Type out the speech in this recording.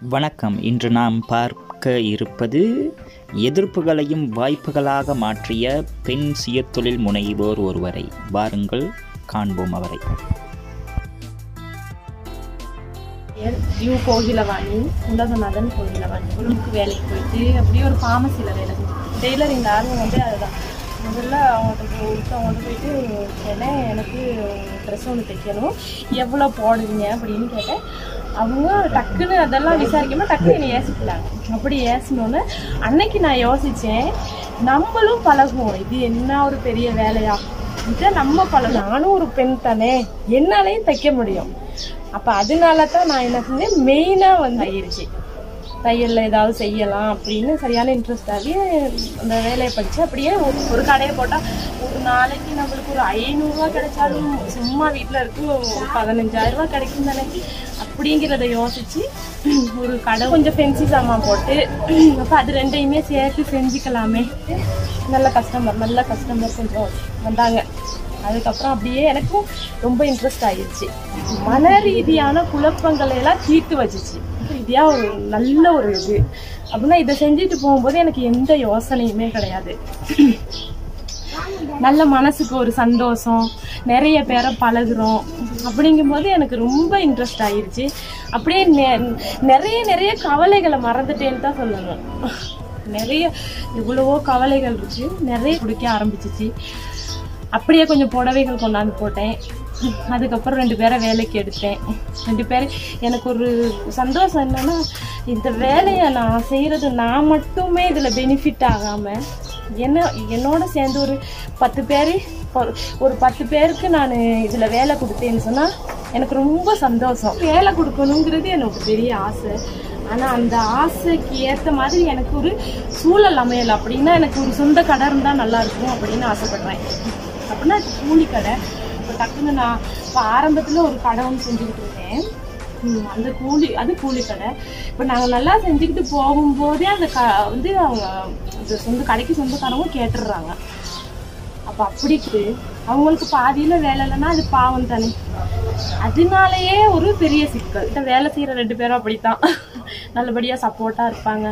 வணக்கம். இன்று நாம் பார்க்க இருப்பது எதிர்ப்புகளையும் வாய்ப்புகளாக மாற்றிய பெண் சுயதொழில் முனைவோர் ஒருவரை. வாருங்கள் காண்போம் அவரை. கோகிலவாணி, உலகநாதன் கோகிலவாணி. குழுக்கு வேலைக்கு போயிட்டு அப்படியே ஒரு ஃபார்மசியில் வேலை செஞ்சேன். டெய்லரிங் ஆர்வம் அதுதான். முதல்ல அவங்கள்ட்ட போயிட்டு கேட்டேன், எனக்கு ட்ரெஸ் ஒன்று தைக்கணும், எவ்வளோ போடுவீங்க அப்படின்னு கேட்டேன். அவங்க டக்குன்னு அதெல்லாம் விசாரிக்காம டக்குன்னு என்னை ஏசிக்கலாங்க. அப்படி ஏசினோன்னு அன்னைக்கு நான் யோசித்தேன், நம்மளும் பழகுவோம், இது என்ன ஒரு பெரிய வேலையா, இதை நம்ம நானும் ஒரு பெண் தானே, என்னாலையும் தைக்க முடியும். அப்போ அதனால தான் நான் என்ன செஞ்சேன், மெயினாக ஆயிடுச்சு தையலில் ஏதாவது செய்யலாம் அப்படின்னு சரியான இன்ட்ரெஸ்ட் ஆகி அந்த வேலையை படித்து அப்படியே ஒரு கடையை போட்டால் ஒரு நாளைக்கு நம்மளுக்கு ஒரு 500 கிடைச்சாலும் சும்மா வீட்டில் இருக்கும், ஒரு 15,000 கிடைக்கும் தானே அப்படிங்கிறத யோசித்து ஒரு கடை கொஞ்சம் ஃபென்சி சாமான் போட்டு அப்போ அது ரெண்டையுமே சேர்த்து செஞ்சுக்கலாமே. நல்ல கஸ்டமர் கொஞ்சம் வந்தாங்க. அதுக்கப்புறம் அப்படியே எனக்கும் ரொம்ப இன்ட்ரெஸ்ட் ஆகிடுச்சு. மன ரீதியான குழப்பங்களை எல்லாம் தீர்த்து வச்சிச்சு. இதையா ஒரு நல்ல ஒரு இது அப்படின்னா இதை செஞ்சுட்டு போகும்போது எனக்கு எந்த யோசனையுமே கிடையாது. நல்ல மனசுக்கு ஒரு சந்தோஷம், நிறைய பேரை பழகுறோம் அப்படிங்கும்போது எனக்கு ரொம்ப இன்ட்ரெஸ்ட் ஆகிடுச்சு. அப்படியே நிறைய கவலைகளை மறந்துட்டேன்னு தான் சொல்லணும். நிறைய எவ்வளவோ கவலைகள் இருக்கு, நிறைய பிடிக்க ஆரம்பிச்சிச்சு. அப்படியே கொஞ்சம் புடவைகள் கொண்டாந்து போட்டேன். அதுக்கப்புறம் 2 பேரை வேலைக்கு எடுத்தேன். 2 பேர் எனக்கு ஒரு சந்தோஷம் என்னன்னா, இந்த வேலையை நான் செய்கிறது நான் மட்டுமே இதில் பெனிஃபிட் ஆகாமல் என்னோட சேர்ந்து ஒரு 10 பேர் ஒரு 10 பேருக்கு நான் இதில் வேலை கொடுத்தேன்னு சொன்னால் எனக்கு ரொம்ப சந்தோஷம். வேலை கொடுக்கணுங்கிறது எனக்கு பெரிய ஆசை. ஆனால் அந்த ஆசைக்கு ஏற்ற மாதிரி எனக்கு ஒரு சூழல் அமையலை. அப்படின்னா எனக்கு ஒரு சொந்த கடை இருந்தால் நல்லாயிருக்கும் அப்படின்னு ஆசைப்படுறேன். அப்படின்னா கூலி கடை. இப்போ டக்குன்னு நான் இப்போ ஆரம்பத்தில் ஒரு கடை ஒன்று செஞ்சுக்கிட்டு இருந்தேன். அந்த கூலி கடை. இப்போ நாங்கள் நல்லா செஞ்சுக்கிட்டு போகும்போதே அந்த அவங்க கடைக்கு சொந்தக்காரங்க கேட்டுடுறாங்க. அப்போ அப்படிக்கு அவங்களுக்கு பாதியில் வேலை இல்லைன்னா அது பாவம் தானே. அதனாலேயே ஒரு பெரிய சிக்கல். வேலை செய்கிற 2 பேரும் அப்படித்தான் நல்லபடியாக சப்போர்ட்டாக இருப்பாங்க.